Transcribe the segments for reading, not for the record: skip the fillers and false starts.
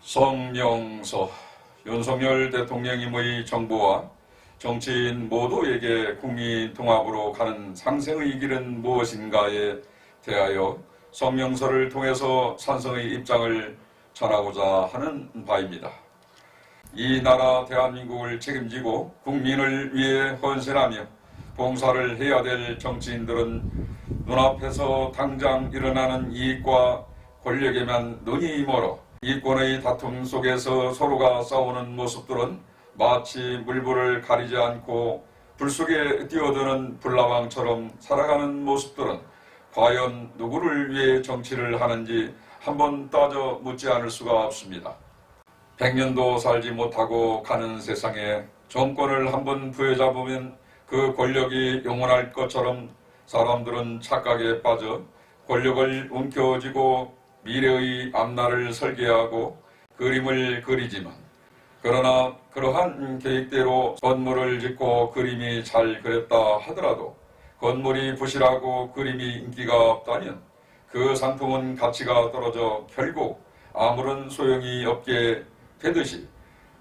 성명서. 윤석열 대통령님의 정부와 정치인 모두에게 국민 통합으로 가는 상생의 길은 무엇인가에 대하여 성명서를 통해서 찬성의 입장을 전하고자 하는 바입니다. 이 나라 대한민국을 책임지고 국민을 위해 헌신하며 봉사를 해야 될 정치인들은 눈앞에서 당장 일어나는 이익과 권력에만 눈이 멀어 이권의 다툼 속에서 서로가 싸우는 모습들은 마치 물불을 가리지 않고 불 속에 뛰어드는 불나방처럼 살아가는 모습들은 과연 누구를 위해 정치를 하는지 한번 따져 묻지 않을 수가 없습니다. 100년도 살지 못하고 가는 세상에 정권을 한번 부여잡으면 그 권력이 영원할 것처럼 사람들은 착각에 빠져 권력을 움켜쥐고 미래의 앞날을 설계하고 그림을 그리지만, 그러나 그러한 계획대로 건물을 짓고 그림이 잘 그렸다 하더라도 건물이 부실하고 그림이 인기가 없다면 그 상품은 가치가 떨어져 결국 아무런 소용이 없게 되듯이,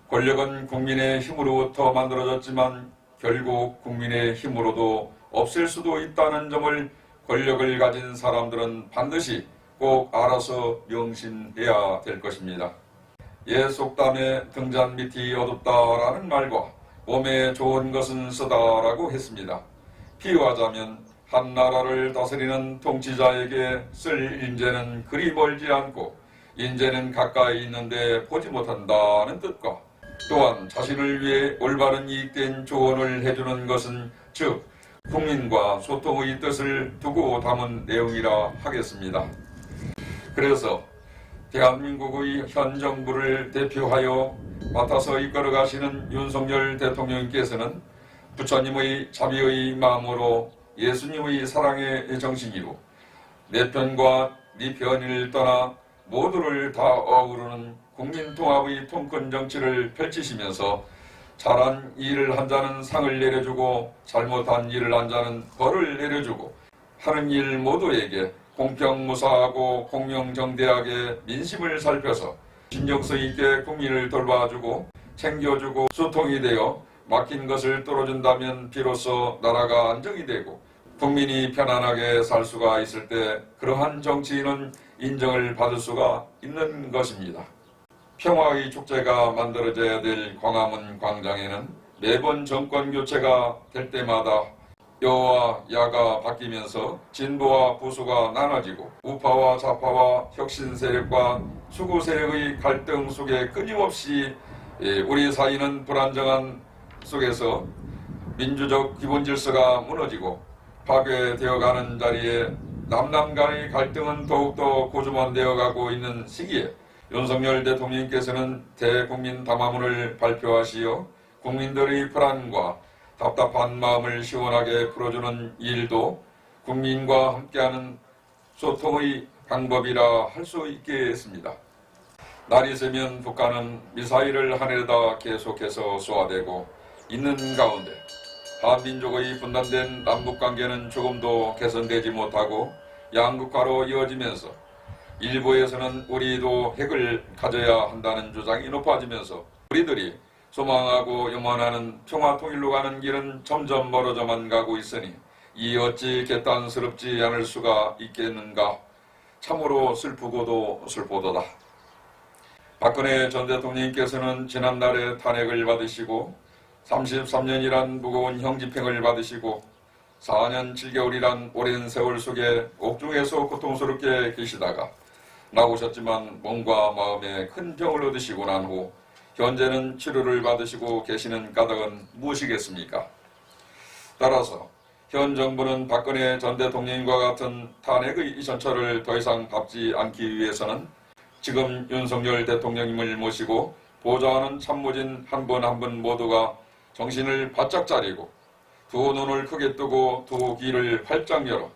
권력은 국민의 힘으로부터 만들어졌지만 결국 국민의 힘으로도 없앨 수도 있다는 점을 권력을 가진 사람들은 반드시 꼭 알아서 명심해야 될 것입니다. 옛 속담에 등잔 밑이 어둡다라는 말과 몸에 좋은 것은 쓰다라고 했습니다. 비유하자면 한 나라를 다스리는 통치자에게 쓸 인재는 그리 멀지 않고 인재는 가까이 있는데 보지 못한다는 뜻과, 또한 자신을 위해 올바른 이익된 조언을 해주는 것은 즉 국민과 소통의 뜻을 두고 담은 내용이라 하겠습니다. 그래서 대한민국의 현 정부를 대표하여 맡아서 이끌어가시는 윤석열 대통령께서는 부처님의 자비의 마음으로 예수님의 사랑의 정신이로 내 편과 네 편을 떠나 모두를 다 어우르는 국민통합의 통큰 정치를 펼치시면서 잘한 일을 한 자는 상을 내려주고 잘못한 일을 한 자는 벌을 내려주고 하는 일 모두에게 공평무사하고 공명정대하게 민심을 살펴서 신경써 있게 국민을 돌봐주고 챙겨주고 소통이 되어 맡긴 것을 떨어준다면 비로소 나라가 안정이 되고 국민이 편안하게 살 수가 있을 때 그러한 정치인은 인정을 받을 수가 있는 것입니다. 평화의 축제가 만들어져야 될 광화문 광장에는 매번 정권 교체가 될 때마다 여와 야가 바뀌면서 진보와 보수가 나눠지고 우파와 좌파와 혁신 세력과 수구 세력의 갈등 속에 끊임없이 우리 사회는 불안정한 속에서 민주적 기본 질서가 무너지고 파괴되어가는 자리에 남남 간의 갈등은 더욱더 고조만되어 가고 있는 시기에 윤석열 대통령께서는 대국민 담화문을 발표하시어 국민들의 불안과 답답한 마음을 시원하게 풀어주는 일도 국민과 함께하는 소통의 방법이라 할 수 있겠습니다. 날이 새면 북한은 미사일을 하늘에다 계속해서 쏘아대고 있는 가운데 한민족의 분단된 남북관계는 조금도 개선되지 못하고 양극화로 이어지면서 일부에서는 우리도 핵을 가져야 한다는 주장이 높아지면서 우리들이 소망하고 염원하는 평화통일로 가는 길은 점점 멀어져만 가고 있으니 이 어찌 개탄스럽지 않을 수가 있겠는가. 참으로 슬프고도 슬프도다. 박근혜 전 대통령께서는 지난날에 탄핵을 받으시고 33년이란 무거운 형집행을 받으시고 4년 7개월이란 오랜 세월 속에 옥중에서 고통스럽게 계시다가 나오셨지만 몸과 마음에 큰 병을 얻으시고 난 후 현재는 치료를 받으시고 계시는 까닭은 무엇이겠습니까? 따라서 현 정부는 박근혜 전 대통령과 같은 탄핵의 이전철을 더 이상 밟지 않기 위해서는 지금 윤석열 대통령님을 모시고 보좌하는 참모진 한 분 한 분 모두가 정신을 바짝 차리고 두 눈을 크게 뜨고 두 귀를 활짝 열어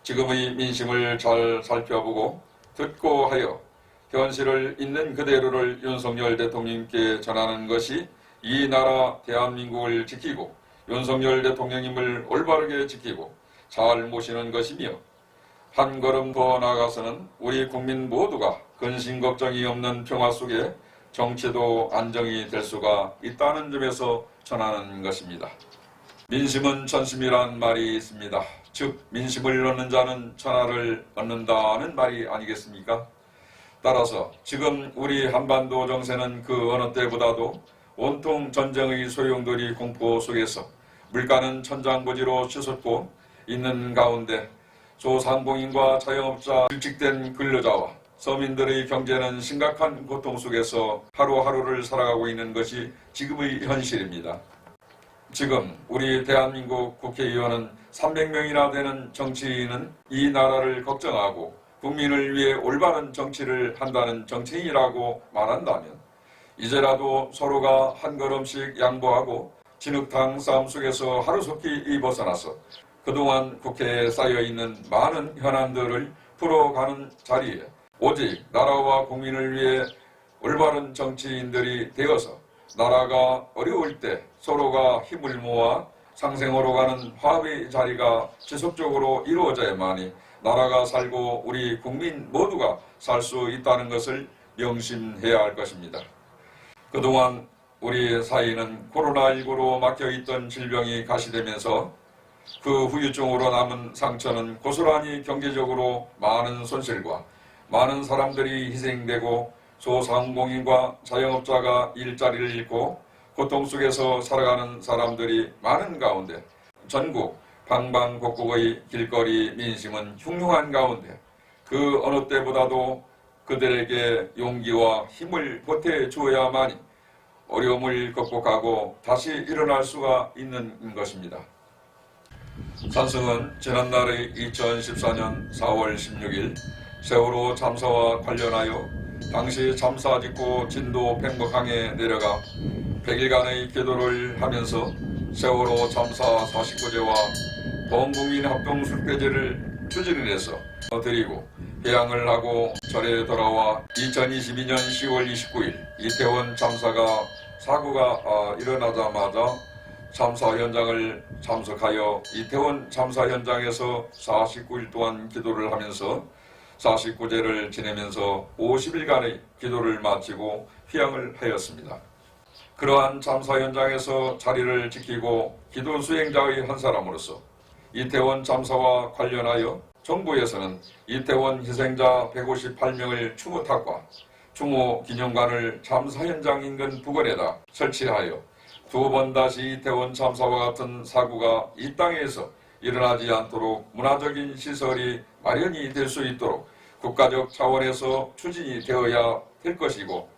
지금의 민심을 잘 살펴보고 듣고 하여 현실을 있는 그대로를 윤석열 대통령께 전하는 것이 이 나라 대한민국을 지키고 윤석열 대통령님을 올바르게 지키고 잘 모시는 것이며 한 걸음 더 나아가서는 우리 국민 모두가 근심 걱정이 없는 평화 속에 정치도 안정이 될 수가 있다는 점에서 전하는 것입니다. 민심은 전심이란 말이 있습니다. 즉 민심을 얻는 자는 천하를 얻는다는 말이 아니겠습니까? 따라서 지금 우리 한반도 정세는 그 어느 때보다도 온통 전쟁의 소용돌이 공포 속에서 물가는 천장부지로 치솟고 있는 가운데 소상공인과 자영업자, 일직된 근로자와 서민들의 경제는 심각한 고통 속에서 하루하루를 살아가고 있는 것이 지금의 현실입니다. 지금 우리 대한민국 국회의원은 300명이나 되는 정치인은 이 나라를 걱정하고 국민을 위해 올바른 정치를 한다는 정치인이라고 말한다면 이제라도 서로가 한 걸음씩 양보하고 진흙탕 싸움 속에서 하루속히 벗어나서 그동안 국회에 쌓여있는 많은 현안들을 풀어가는 자리에 오직 나라와 국민을 위해 올바른 정치인들이 되어서 나라가 어려울 때 서로가 힘을 모아 상생으로 가는 화합의 자리가 지속적으로 이루어져야만이 나라가 살고 우리 국민 모두가 살 수 있다는 것을 명심해야 할 것입니다. 그동안 우리 사회는 코로나19로 막혀있던 질병이 가시되면서 그 후유증으로 남은 상처는 고스란히 경제적으로 많은 손실과 많은 사람들이 희생되고 소상공인과 자영업자가 일자리를 잃고 고통 속에서 살아가는 사람들이 많은 가운데 전국 방방곡곡의 길거리 민심은 흉흉한 가운데 그 어느 때보다도 그들에게 용기와 힘을 보태주어야만이 어려움을 극복하고 다시 일어날 수가 있는 것입니다. 산승은 지난날의 2014년 4월 16일 세월호 참사와 관련하여 당시 참사 직후 진도 팽목항에 내려가 100일간의 기도를 하면서 세월호 참사 49제와 범국민 합동 술배제를 추진해서 드리고 회향을 하고 절에 돌아와 2022년 10월 29일 이태원 참사가 사고가 일어나자마자 참사 현장을 참석하여 이태원 참사 현장에서 49일 동안 기도를 하면서 49제를 지내면서 50일간의 기도를 마치고 휴양을 하였습니다. 그러한 참사 현장에서 자리를 지키고 기도 수행자의 한 사람으로서 이태원 참사와 관련하여 정부에서는 이태원 희생자 158명을 추모탑과 추모기념관을 참사 현장 인근 부근에다 설치하여 두 번 다시 이태원 참사와 같은 사고가 이 땅에서 일어나지 않도록 문화적인 시설이 마련이 될 수 있도록 국가적 차원에서 추진이 되어야 될 것이고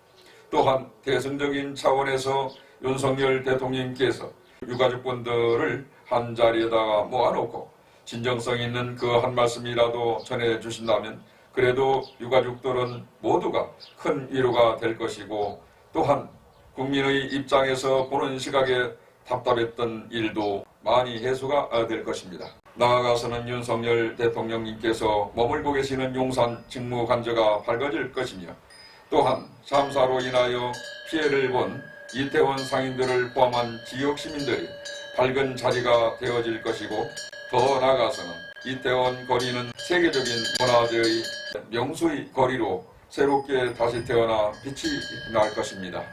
또한 대승적인 차원에서 윤석열 대통령께서 유가족분들을 한 자리에다가 모아놓고 진정성 있는 그 한 말씀이라도 전해주신다면 그래도 유가족들은 모두가 큰 위로가 될 것이고, 또한 국민의 입장에서 보는 시각에 답답했던 일도 많이 해소가 될 것입니다. 나아가서는 윤석열 대통령님께서 머물고 계시는 용산 직무관저가 밝아질 것이며, 또한 참사로 인하여 피해를 본 이태원 상인들을 포함한 지역 시민들이 밝은 자리가 되어질 것이고, 더 나아가서는 이태원 거리는 세계적인 문화재의 명소의 거리로 새롭게 다시 태어나 빛이 날 것입니다.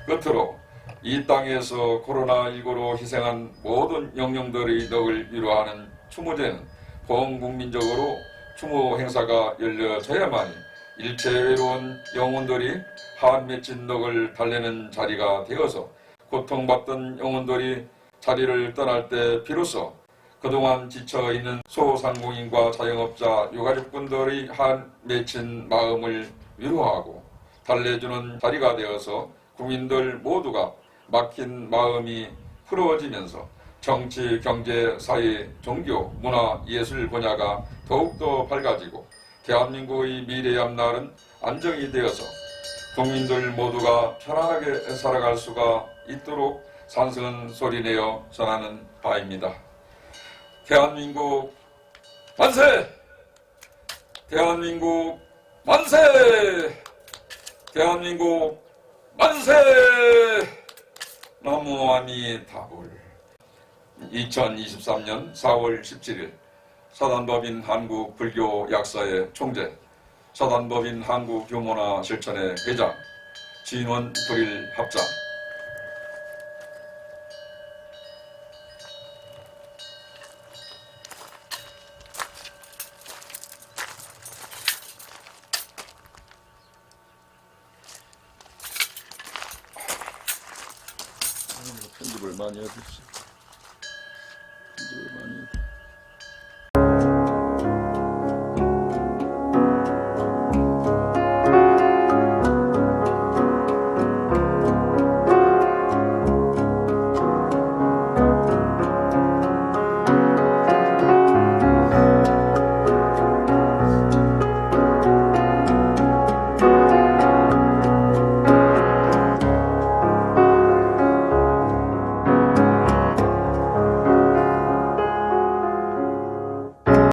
끝으로 이 땅에서 코로나19로 희생한 모든 영령들의 덕을 위로하는 추모제는 범국민적으로 추모 행사가 열려져야만이 일체 외로운 영혼들이 한 맺힌 덕을 달래는 자리가 되어서 고통받던 영혼들이 자리를 떠날 때 비로소 그동안 지쳐있는 소상공인과 자영업자, 유가족분들의 한 맺힌 마음을 위로하고 달래주는 자리가 되어서 국민들 모두가 막힌 마음이 풀어지면서 정치, 경제, 사회, 종교, 문화, 예술 분야가 더욱더 밝아지고 대한민국의 미래의 앞날은 안정이 되어서 국민들 모두가 편안하게 살아갈 수가 있도록 산성은 소리내어 전하는 바입니다. 대한민국 만세! 대한민국 만세! 대한민국 만세! 나무아미타불. 2023년 4월 17일 사단법인 한국불교약사의 총재, 사단법인 한국교문화 실천회 회장, 진원 불일 합장. 편집을 많이 해주시. 편집을 많이 해주시.